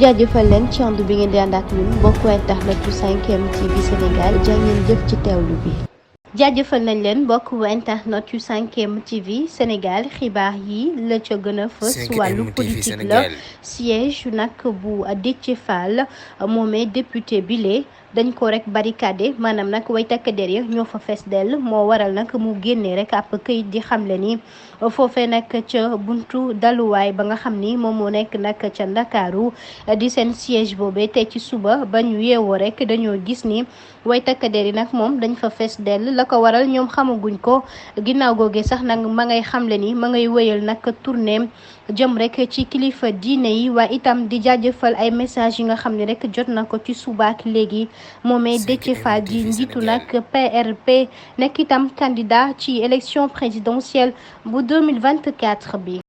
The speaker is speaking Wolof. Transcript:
jaajëfal leen ci ànd bi ngeen di ànd ak ñun mbokku internet yu 5M TV Sénégal jaa ngeen jëf ci teewlu bi. jaajëfal nañ leen mbokk wu internet yu 5M TV Sénégal xibaar yi la ca gën a fës wàllu politique la siège nag bu Déthié Fall moomee député bile dañ ko rek barricadé maanaam nag way takk der yi ñoo fa fees dell moo waral nag mu génnee rek ab këyit di xamle ni foofee nag ca buntu daluwaay ba nga xam ni moom moo nekk nag ca Ndakaaru di seen siège boobee te ci suba ba ñu yeewoo rek dañoo gis ni way takk der yi nag moom dañ fa fees dell la ko waral ñoom xamaguñ ko ginnaaw googee sax nag ma ngay xamle ni ma ngay wéyal nag tournéem jëm rek ci kilifa diine yi waaye itam di jaajëfal ay message yi nga xam ne rek jot na ko ci subaak léegi moomee Déthié Fall di njiitu nag PRP nekk itam candidat ci élection présidentielle bu 2024 bi.